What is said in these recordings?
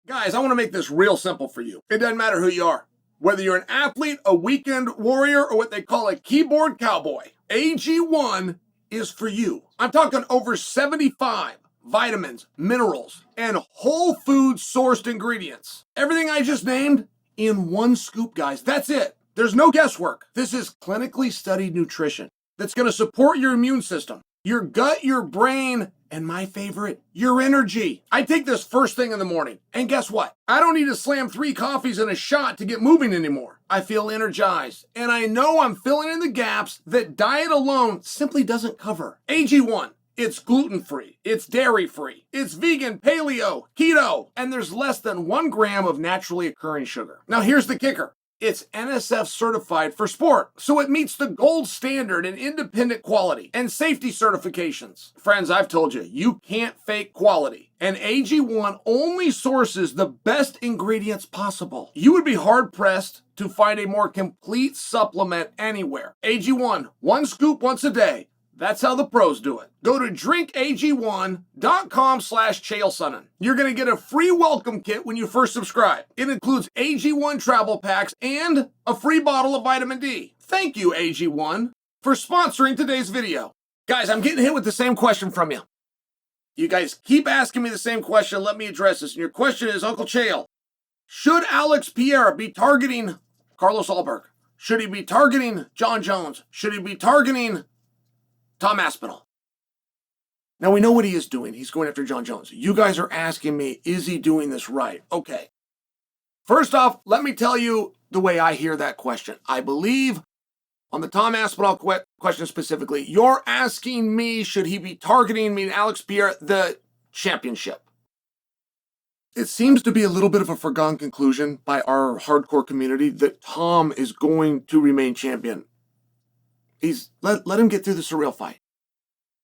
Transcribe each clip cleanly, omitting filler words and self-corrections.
Guys, I want to make this real simple for you. It doesn't matter who you are. Whether you're an athlete, a weekend warrior, or what they call a keyboard cowboy, AG1 is for you. I'm talking over 75 vitamins, minerals, and whole food sourced ingredients. Everything I just named in one scoop, guys. That's it. There's no guesswork. This is clinically studied nutrition that's going to support your immune system, your gut, your brain, and my favorite, your energy. I take this first thing in the morning, and guess what? I don't need to slam 3 coffees and a shot to get moving anymore. I feel energized, and I know I'm filling in the gaps that diet alone simply doesn't cover. AG1. It's gluten-free, it's dairy-free, it's vegan, paleo, keto, and there's less than 1 gram of naturally occurring sugar. Now here's the kicker. It's NSF certified for sport, so it meets the gold standard in independent quality and safety certifications. Friends, I've told you, you can't fake quality. And AG1 only sources the best ingredients possible. You would be hard-pressed to find a more complete supplement anywhere. AG1, 1 scoop once a day. That's how the pros do it. Go to drinkag1.com/Chael. You're going to get a free welcome kit when you first subscribe. It includes AG1 travel packs and a free bottle of vitamin D. Thank you, AG1, for sponsoring today's video. Guys, I'm getting hit with the same question from you. You guys keep asking me the same question. Let me address this. And your question is, Uncle Chael, should Alex Pereira be targeting Carlos Ulberg? Should he be targeting Jon Jones? Should he be targeting Tom Aspinall? Now we know what he is doing. He's going after Jon Jones. You guys are asking me, is he doing this right? Okay. First off, let me tell you the way I hear that question. I believe on the Tom Aspinall question specifically, you're asking me, should he be targeting me and Alex Pereira, the championship? It seems to be a little bit of a foregone conclusion by our hardcore community that Tom is going to remain champion. Let him get through the Ciryl fight.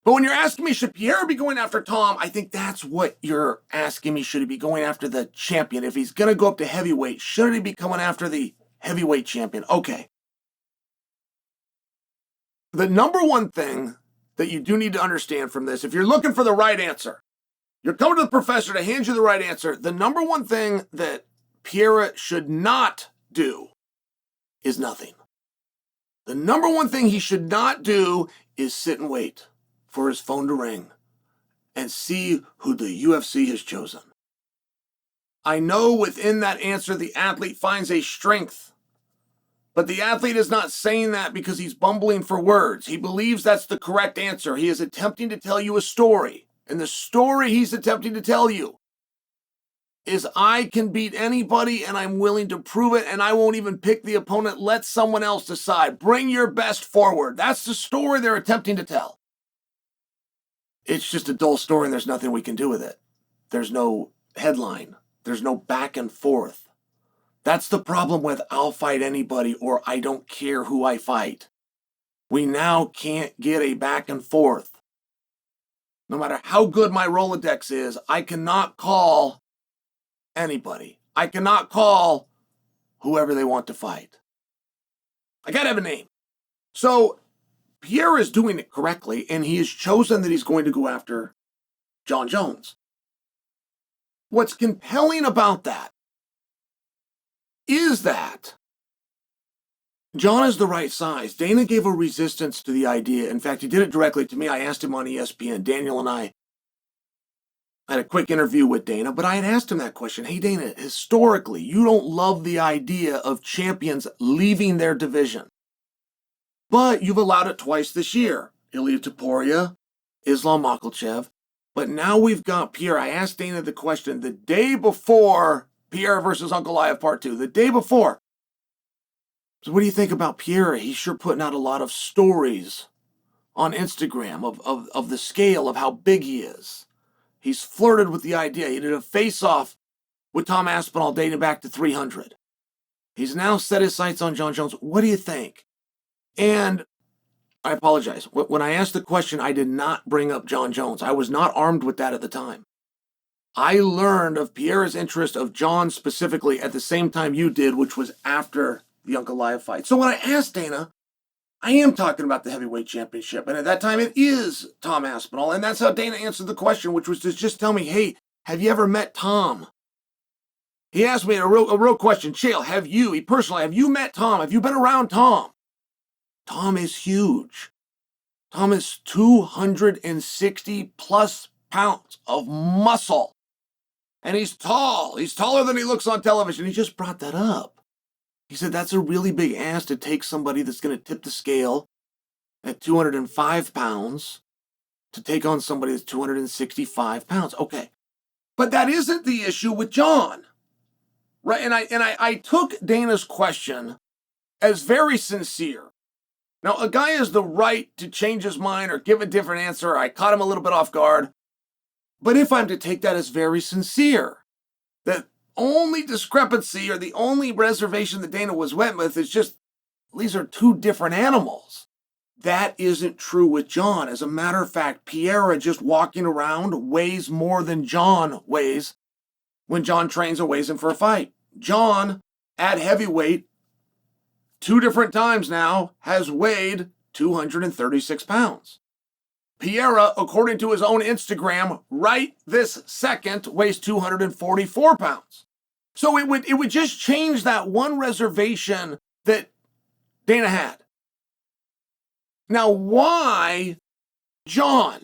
But when you're asking me, should Pereira be going after Tom, I think that's what you're asking me. Should he be going after the champion? If he's going to go up to heavyweight, should he be coming after the heavyweight champion? Okay. The number one thing that you do need to understand from this, if you're looking for the right answer, you're coming to the professor to hand you the right answer. The number one thing that Pereira should not do is nothing. The number one thing he should not do is sit and wait for his phone to ring and see who the UFC has chosen. I know within that answer the athlete finds a strength, but the athlete is not saying that because he's bumbling for words. He believes that's the correct answer. He is attempting to tell you a story, and the story he's attempting to tell you is I can beat anybody and I'm willing to prove it and I won't even pick the opponent. Let someone else decide. Bring your best forward. That's the story they're attempting to tell. It's just a dull story and there's nothing we can do with it. There's no headline. There's no back and forth. That's the problem with I'll fight anybody or I don't care who I fight. We now can't get a back and forth. No matter how good my Rolodex is, I cannot call anybody. I cannot call whoever they want to fight. I gotta have a name. So Pereira is doing it correctly, and he has chosen that he's going to go after Jon Jones. What's compelling about that is that Jon is the right size. Dana gave a resistance to the idea. In fact, he did it directly to me. I asked him on ESPN. Daniel and I had a quick interview with Dana, but I had asked him that question. Hey, Dana, historically, you don't love the idea of champions leaving their division. But you've allowed it twice this year. Ilia Topuria, Islam Makhachev. But now we've got Pereira. I asked Dana the question the day before Pereira versus Uncle Liev Part 2. The day before. So what do you think about Pereira? He's sure putting out a lot of stories on Instagram of the scale of how big he is. He's flirted with the idea. He did a face-off with Tom Aspinall dating back to 300. He's now set his sights on Jon Jones. What do you think? And I apologize. When I asked the question, I did not bring up Jon Jones. I was not armed with that at the time. I learned of Pereira's interest of Jon specifically at the same time you did, which was after the Uncle Liev fight. So when I asked Dana, I am talking about the heavyweight championship. And at that time, it is Tom Aspinall. And that's how Dana answered the question, which was to just tell me, hey, have you ever met Tom? He asked me a real question. Chael, have you met Tom? Have you been around Tom? Tom is huge. Tom is 260 plus pounds of muscle. And he's tall. He's taller than he looks on television. He just brought that up. He said that's a really big ask to take somebody that's going to tip the scale at 205 pounds to take on somebody that's 265 pounds. Okay. But that isn't the issue with Jon. Right? And I took Dana's question as very sincere. Now, a guy has the right to change his mind or give a different answer. I caught him a little bit off guard. But if I'm to take that as very sincere, the only discrepancy or the only reservation that Dana was went with is just these are two different animals. That isn't true with Jon. As a matter of fact, Pereira just walking around weighs more than Jon weighs when Jon trains and weighs him for a fight. Jon, at heavyweight, 2 different times now, has weighed 236 pounds. Pereira, according to his own Instagram, right this second, weighs 244 pounds. So it would just change that one reservation that Dana had. Now, why Jon?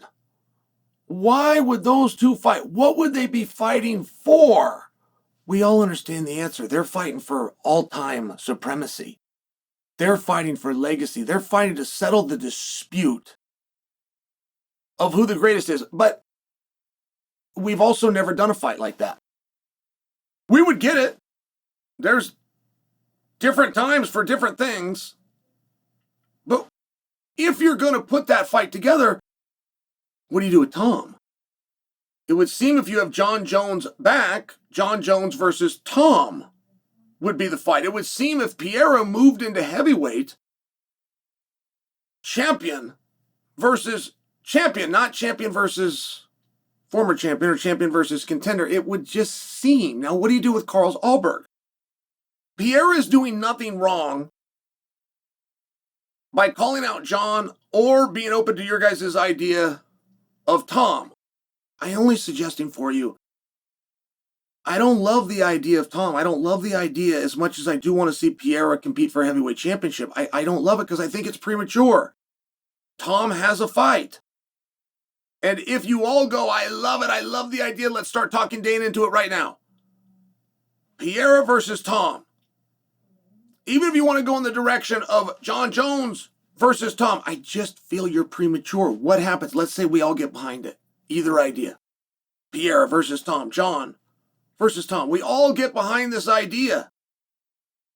Why would those two fight? What would they be fighting for? We all understand the answer. They're fighting for all-time supremacy. They're fighting for legacy. They're fighting to settle the dispute of who the greatest is. But we've also never done a fight like that. We would get it. There's different times for different things. But if you're going to put that fight together, what do you do with Tom? It would seem if you have Jon Jones back, Jon Jones versus Tom would be the fight. It would seem if Pereira moved into heavyweight, champion versus champion, not champion versus former champion or champion versus contender. It would just seem. Now, what do you do with Carlos Ulberg? Pereira is doing nothing wrong by calling out Jon or being open to your guys' idea of Tom. I only suggesting for you, I don't love the idea of Tom. I don't love the idea as much as I do want to see Pereira compete for a heavyweight championship. I don't love it because I think it's premature. Tom has a fight. And if you all go, I love it, I love the idea, let's start talking Dana into it right now. Pereira versus Tom. Even if you want to go in the direction of Jon Jones versus Tom, I just feel you're premature. What happens? Let's say we all get behind it. Either idea. Pereira versus Tom. Jon versus Tom. We all get behind this idea.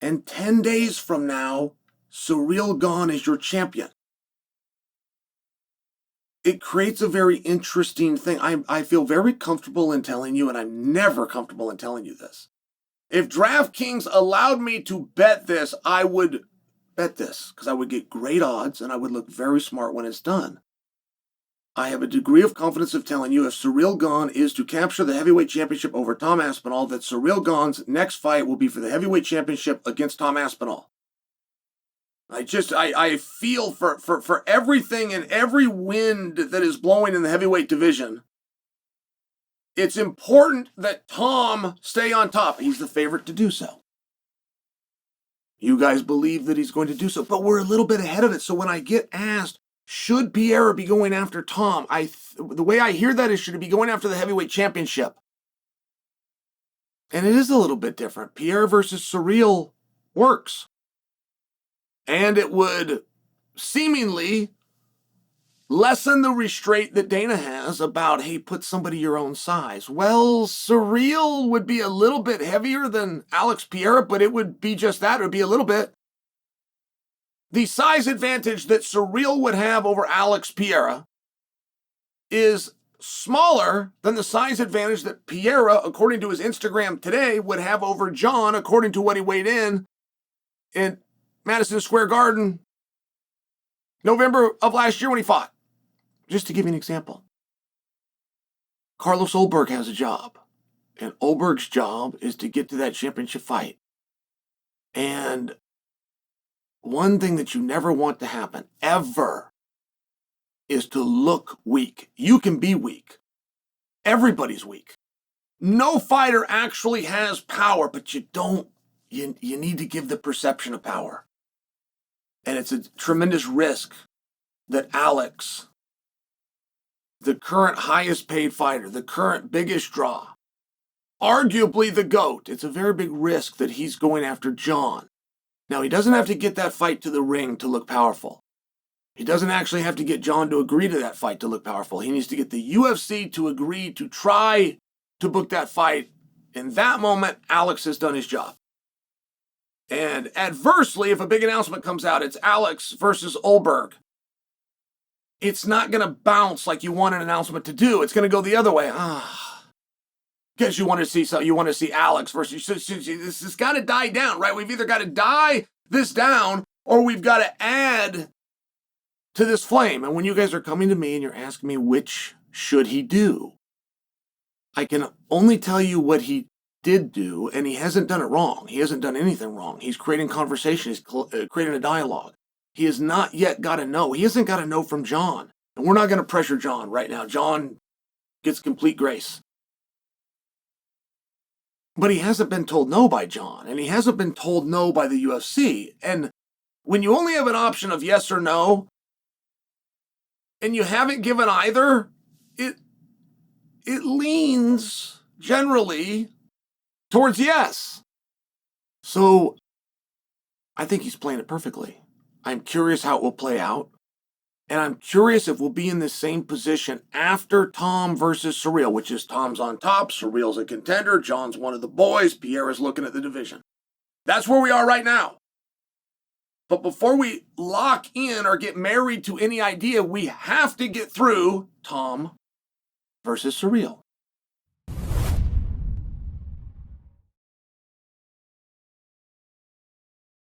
And 10 days from now, Ciryl Gane is your champion. It creates a very interesting thing. I feel very comfortable in telling you, and I'm never comfortable in telling you this. If DraftKings allowed me to bet this, I would bet this because I would get great odds and I would look very smart when it's done. I have a degree of confidence of telling you if Ciryl Gane is to capture the heavyweight championship over Tom Aspinall, that Ciryl Gane's next fight will be for the heavyweight championship against Tom Aspinall. I feel for everything and every wind that is blowing in the heavyweight division, it's important that Tom stay on top. He's the favorite to do so. You guys believe that he's going to do so, but we're a little bit ahead of it. So when I get asked, should Pereira be going after Tom? The way I hear that is, should he be going after the heavyweight championship? And it is a little bit different. Pereira versus Ciryl works. And it would seemingly lessen the restraint that Dana has about, hey, put somebody your own size. Well, Ciryl would be a little bit heavier than Alex Pereira, but it would be just that. It would be a little bit. The size advantage that Ciryl would have over Alex Pereira is smaller than the size advantage that Pereira, according to his Instagram today, would have over Jon, according to what he weighed in Madison Square Garden, November of last year when he fought. Just to give you an example. Carlos Ulberg has a job. And Ulberg's job is to get to that championship fight. And one thing that you never want to happen, ever, is to look weak. You can be weak. Everybody's weak. No fighter actually has power, but you need to give the perception of power. And it's a tremendous risk that Alex, the current highest paid fighter, the current biggest draw, arguably the GOAT, it's a very big risk that he's going after Jon. Now, he doesn't have to get that fight to the ring to look powerful. He doesn't actually have to get Jon to agree to that fight to look powerful. He needs to get the UFC to agree to try to book that fight. In that moment, Alex has done his job. And adversely, if a big announcement comes out, it's Alex versus Ulberg. It's not going to bounce like you want an announcement to do. It's going to go the other way. Because you want to see Alex versus. This has got to die down, right? We've either got to die this down or we've got to add to this flame. And when you guys are coming to me and you're asking me which should he do, I can only tell you what he did do, and he hasn't done it wrong. He hasn't done anything wrong. He's creating conversation. He's creating a dialogue. He has not yet got a no. He hasn't got a no from Jon. And we're not going to pressure Jon right now. Jon gets complete grace. But he hasn't been told no by Jon, and he hasn't been told no by the UFC. And when you only have an option of yes or no, and you haven't given either, it leans generally towards yes. So I think he's playing it perfectly. I'm curious how it will play out. And I'm curious if we'll be in the same position after Tom versus Ciryl, which is Tom's on top, Ciryl's a contender, Jon's one of the boys, Pierre is looking at the division. That's where we are right now. But before we lock in or get married to any idea, we have to get through Tom versus Ciryl.